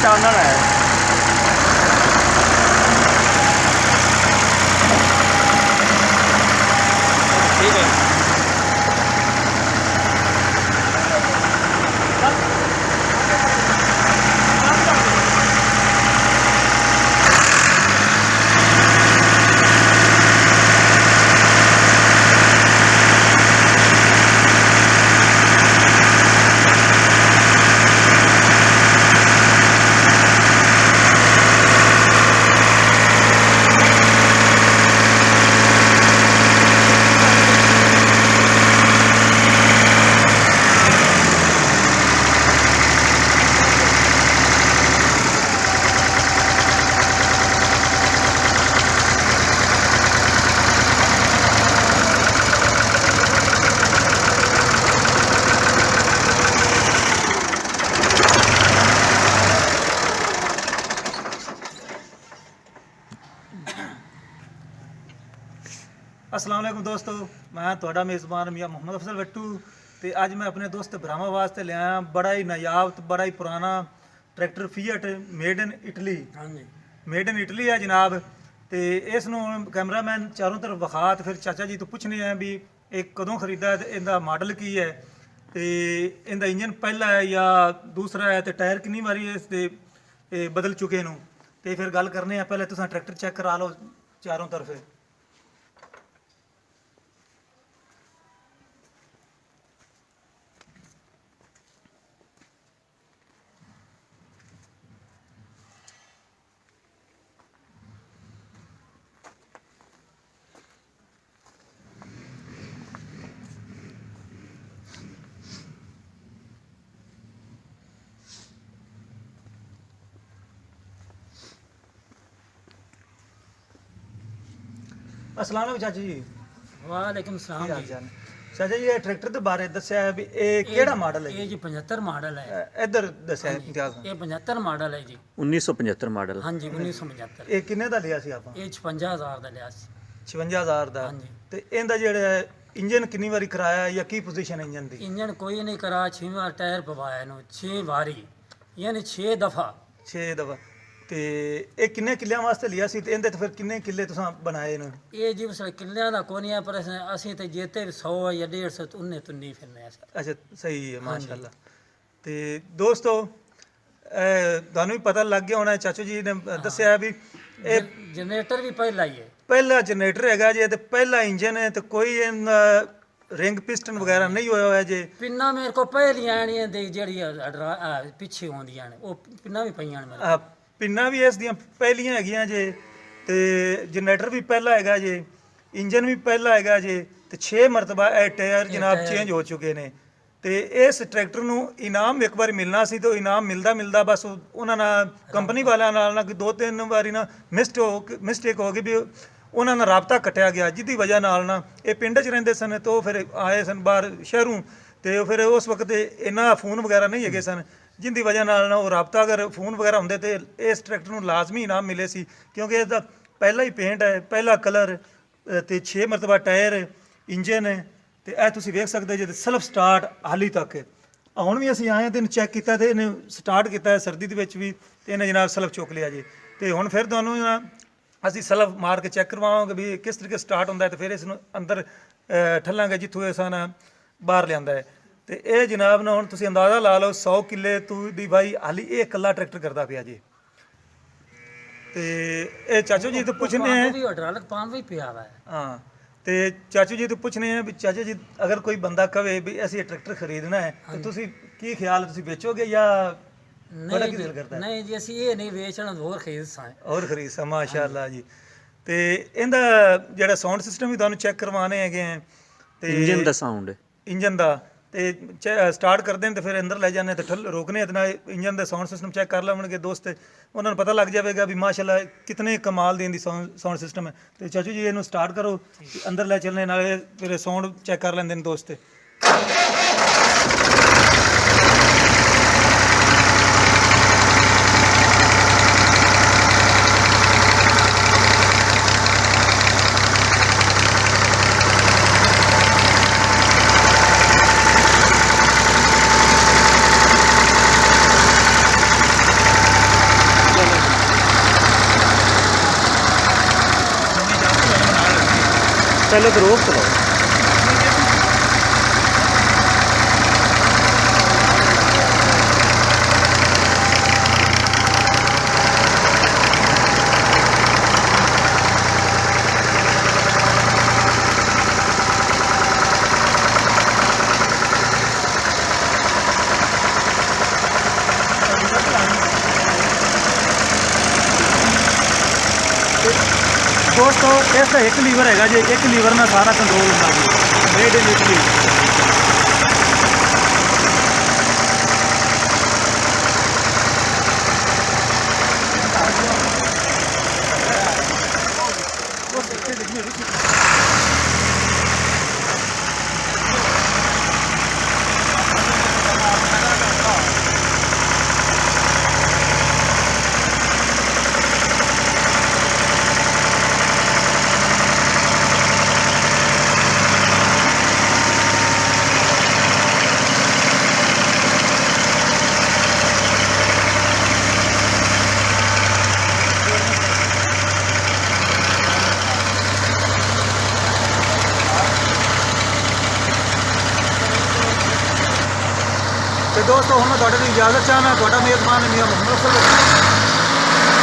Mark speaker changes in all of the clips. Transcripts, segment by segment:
Speaker 1: ਚਾਨਣ ਹੈ। ਠੀਕ ਹੈ। अस्सलाम वालेकुम दोस्तों, मैं थोड़ा मेज़बान मियाँ मोहम्मद अफजल भट्टू। तो अज मैं अपने दोस्त भरावां वास्ते ले आया बड़ा ही नायाब तो बड़ा ही पुराना tractor fiat made in Italy. हाँ जी, मेड इन इटली है जनाब। तो इस कैमरामैन चारों तरफ विखा तो फिर चाचा जी तो पूछने हैं भी एक कदों खरीदा है, तो इनका मॉडल की है, तो इनका इंजन पहला है या दूसरा है, तो टायर कितनी बारी इस बदल चुके हैं। तो फिर गल करने हैं, पहले तुम ट्रैक्टर चेक करा लो चारों तरफ। अस्सलाम वालेकुम चाचा जी।
Speaker 2: वालेकुम सलाम जी।
Speaker 1: चाचा जी, ये ट्रैक्टर के बारे दस्या है भी ये केड़ा मॉडल है?
Speaker 2: ये जी 75 मॉडल है।
Speaker 1: इधर दस्या है इतिहास।
Speaker 2: ये 75 मॉडल है जी।
Speaker 3: 1975 मॉडल।
Speaker 2: हाँ जी 1975।
Speaker 1: ये किन्ने दा लिया सी आपा?
Speaker 2: ये 56000 ਦਾ ਲਿਆ ਸੀ।
Speaker 1: 56000 ਦਾ।
Speaker 2: ਹਾਂਜੀ।
Speaker 1: ਤੇ ਇਹਦਾ ਜਿਹੜਾ ਇੰਜਨ ਕਿੰਨੀ ਵਾਰੀ ਕਰਾਇਆ ਜਾਂ ਕੀ ਪੋਜੀਸ਼ਨ ਹੈ ਇੰਜਨ ਦੀ?
Speaker 2: ਇੰਜਨ ਕੋਈ ਨਹੀਂ ਕਰਾ, 6 ਵਾਰ ਟਾਇਰ ਪਵਾਇਆ ਇਹਨੂੰ, 6 ਵਾਰੀ ਯਾਨੀ 6 ਦਫਾ।
Speaker 1: 6 ਦਫਾ। ਤੇ ਇਹ ਕਿੰਨੇ ਕਿੱਲਿਆਂ ਵਾਸਤੇ ਲਿਆ ਸੀ ਤੇ ਇਹਦੇ ਤੇ ਫਿਰ ਕਿੰਨੇ ਕਿੱਲੇ ਤੁਸੀਂ ਬਣਾਏ ਇਹਨੂੰ?
Speaker 2: ਇਹ ਜੀ ਉਸ ਕਿੱਲਿਆਂ ਦਾ ਕੋਈ ਨਹੀਂ ਹੈ, ਪਰ ਅਸੀਂ ਤੇ ਜਿੱਤੇ 100 ਜਾਂ 150 ਉਹਨੇ ਤੁੰਨੀ ਫਿਰਨੇ ਅਸੀਂ।
Speaker 1: ਅੱਛਾ ਸਹੀ ਹੈ, ਮਾਸ਼ਾਅੱਲਾ। ਤੇ ਦੋਸਤੋ ਤੁਹਾਨੂੰ ਵੀ ਪਤਾ ਲੱਗ ਗਿਆ ਹੋਣਾ, ਚਾਚੂ ਜੀ ਨੇ ਦੱਸਿਆ ਵੀ ਇਹ
Speaker 2: ਜਨਰੇਟਰ ਵੀ ਪਹਿਲਾ ਹੀ ਹੈ।
Speaker 1: ਪਹਿਲਾ ਜਨਰੇਟਰ ਹੈਗਾ ਜੀ, ਤੇ ਪਹਿਲਾ ਇੰਜਨ ਹੈ, ਤੇ ਕੋਈ ਰਿੰਗ ਪਿਸਟਨ ਵਗੈਰਾ ਨਹੀਂ ਹੋਇਆ ਹੋਇਆ ਜੀ।
Speaker 2: ਪਿੰਨਾ ਮੇਰੇ ਕੋ ਪਹਿਲੀਆਂ ਆਣੀਆਂ ਦੇ ਜਿਹੜੀ ਪਿੱਛੇ ਆਉਂਦੀਆਂ ਨੇ, ਉਹ ਪਿੰਨਾ ਵੀ ਪਈਆਂ ਨੇ ਮੇਰੇ।
Speaker 1: ਪਿੰਨਾਂ ਵੀ ਇਸ ਦੀਆਂ ਪਹਿਲੀਆਂ ਹੈਗੀਆਂ ਜੇ, ਤੇ ਜਨਰੇਟਰ ਵੀ ਪਹਿਲਾ ਹੈਗਾ ਜੇ, ਇੰਜਨ ਵੀ ਪਹਿਲਾ ਹੈਗਾ ਜੇ, ਤੇ 6 ਮਰਤਬਾ ਇਹ ਟਾਇਰ ਜਨਾਬ ਚੇਂਜ ਹੋ ਚੁੱਕੇ ਨੇ। ਤੇ ਇਸ ਟਰੈਕਟਰ ਨੂੰ ਇਨਾਮ ਇੱਕ ਵਾਰੀ ਮਿਲਣਾ ਸੀ, ਤੇ ਇਨਾਮ ਮਿਲਦਾ ਬਸ ਉਹਨਾਂ ਨਾਲ ਕੰਪਨੀ ਵਾਲਿਆਂ ਨਾਲ ਨਾ 2-3 ਵਾਰੀ ਨਾ ਮਿਸਟੇਕ ਹੋ ਗਈ ਵੀ ਉਹਨਾਂ ਨਾਲ ਰਾਬਤਾ ਕੱਟਿਆ ਗਿਆ, ਜਿਹਦੀ ਵਜ੍ਹਾ ਨਾਲ ਨਾ ਇਹ ਪਿੰਡ 'ਚ ਰਹਿੰਦੇ ਸਨ, ਤੇ ਉਹ ਫਿਰ ਆਏ ਸਨ ਬਾਹਰ ਸ਼ਹਿਰੋਂ, ਤੇ ਉਹ ਫਿਰ ਉਸ ਵਕਤ ਇੰਨਾ ਫੋਨ ਵਗੈਰਾ ਨਹੀਂ ਹੈਗੇ ਸਨ, ਜਿੰਦੀ ਵਜ੍ਹਾ ਨਾਲ ਨਾ ਉਹ ਰਾਬਤਾ ਅਗਰ ਫੋਨ ਵਗੈਰਾ ਹੁੰਦੇ ਤੇ ਇਸ ਟਰੈਕਟਰ ਨੂੰ ਲਾਜ਼ਮੀ ਇਨਾਮ ਮਿਲੇ ਸੀ, ਕਿਉਂਕਿ ਇਸ ਦਾ ਪਹਿਲਾ ਹੀ ਪੇਂਟ ਹੈ, ਪਹਿਲਾ ਕਲਰ, ਤੇ 6 ਮਰਤਬਾ ਟਾਇਰ, ਇੰਜਨ ਹੈ। ਤੇ ਇਹ ਤੁਸੀਂ ਵੇਖ ਸਕਦੇ ਜੇ ਸੈਲਫ ਸਟਾਰਟ ਹਾਲੀ ਤੱਕ। ਹੁਣ ਵੀ ਅਸੀਂ ਆਏ ਤੇ ਇਹਨੂੰ ਚੈੱਕ ਕੀਤਾ, ਤੇ ਇਹਨੇ ਸਟਾਰਟ ਕੀਤਾ ਸਰਦੀ ਦੇ ਵਿੱਚ ਵੀ, ਤੇ ਇਹਨੇ ਜਨਾਬ ਸੈਲਫ ਚੁੱਕ ਲਿਆ ਜੀ। ਤੇ ਹੁਣ ਫਿਰ ਤੁਹਾਨੂੰ ਅਸੀਂ ਸੈਲਫ ਮਾਰ ਕੇ ਚੈੱਕ ਕਰਵਾਵਾਂਗੇ ਵੀ ਕਿਸ ਤਰੀਕੇ ਸਟਾਰਟ ਹੁੰਦਾ ਹੈ, ਤੇ ਫਿਰ ਇਸ ਨੂੰ ਅੰਦਰ ਠੱਲਾਂਗੇ ਜਿੱਥੋਂ ਇਹ ਸਾਨਾ ਬਾਹਰ ਲਿਆਂਦਾ ਹੈ। ਤੇ ਇਹ ਜਨਾਬ ਨਾ ਹੁਣ ਤੁਸੀਂ ਅੰਦਾਜ਼ਾ ਲਾ ਲਓ 100 ਕਿੱਲੇ ਤੂੰ ਦੀ ਬਾਈ ਹਾਲੀ ਇਹ ਇਕੱਲਾ ਟਰੈਕਟਰ ਕਰਦਾ ਪਿਆ ਜੀ। ਤੇ ਇਹ ਚਾਚੂ ਜੀ ਤੋਂ ਪੁੱਛਣੇ ਹੈ
Speaker 2: ਵੀ ਹਾਈਡ੍ਰੋਲਿਕ ਪੰਪ ਵੀ ਪਿਆ ਵਾ।
Speaker 1: ਹਾਂ, ਤੇ ਚਾਚੂ ਜੀ ਤੋਂ ਪੁੱਛਣੇ ਹੈ ਵੀ ਚਾਚਾ ਜੀ ਅਗਰ ਕੋਈ ਬੰਦਾ ਕਵੇ ਵੀ ਅਸੀਂ ਇਹ ਟਰੈਕਟਰ ਖਰੀਦਣਾ ਹੈ, ਤੇ ਤੁਸੀਂ ਕੀ ਖਿਆਲ, ਤੁਸੀਂ ਵੇਚੋਗੇ ਜਾਂ ਬੜਾ ਕੀ ਦਿਲ ਕਰਦਾ?
Speaker 2: ਨਹੀਂ ਜੀ, ਅਸੀਂ ਇਹ ਨਹੀਂ ਵੇਚਣਾ, ਹੋਰ ਖਰੀਦ ਸਾਂ।
Speaker 1: ਹੋਰ ਖਰੀਦ ਸਾਂ, ਮਾਸ਼ਾਅੱਲਾ ਜੀ। ਤੇ ਇਹਦਾ ਜਿਹੜਾ ਸਾਊਂਡ ਸਿਸਟਮ ਵੀ ਤੁਹਾਨੂੰ ਚੈੱਕ ਕਰਵਾਉਣੇ ਹੈਗੇ ਹੈ, ਤੇ
Speaker 3: ਇੰਜਨ ਦਾ ਸਾਊਂਡ,
Speaker 1: ਇੰਜਨ ਦਾ, ਤੇ ਸਟਾਰਟ ਕਰਦੇ ਨੇ ਤੇ ਫਿਰ ਅੰਦਰ ਲੈ ਜਾਂਦੇ ਤੇ ਰੋਕਨੇ ਤੇ ਨਾਲ ਇੰਜਨ ਦਾ ਸਾਊਂਡ ਸਿਸਟਮ ਚੈੱਕ ਕਰ ਲਵਣਗੇ ਦੋਸਤ, ਉਹਨਾਂ ਨੂੰ ਪਤਾ ਲੱਗ ਜਾਵੇਗਾ ਵੀ ਮਾਸ਼ਾਅੱਲਾ ਕਿਤਨੇ ਕਮਾਲ ਦੀ ਸਾਊਂਡ ਸਿਸਟਮ ਹੈ। ਤੇ ਚਾਚੂ ਜੀ ਇਹਨੂੰ ਸਟਾਰਟ ਕਰੋ, ਅੰਦਰ ਲੈ ਚੱਲਣੇ, ਨਾਲੇ ਫਿਰ ਸਾਊਂਡ ਚੈੱਕ ਕਰ ਲੈਂਦੇ ਨੇ ਦੋਸਤ।
Speaker 3: पहले तो रोक चलाओ।
Speaker 1: दोस्तों इसका एक लीवर है जी, एक लीवर में सारा कंट्रोल होता है, मेड इन इटली। तो दोस्तों हम थोड़े की इजाज़त चाहना, थोड़ा मेज़बान मियां मोहम्मद अफजल।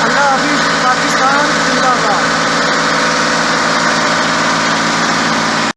Speaker 1: अल्लाह हाफिज़। पाकिस्तान जिंदाबाद।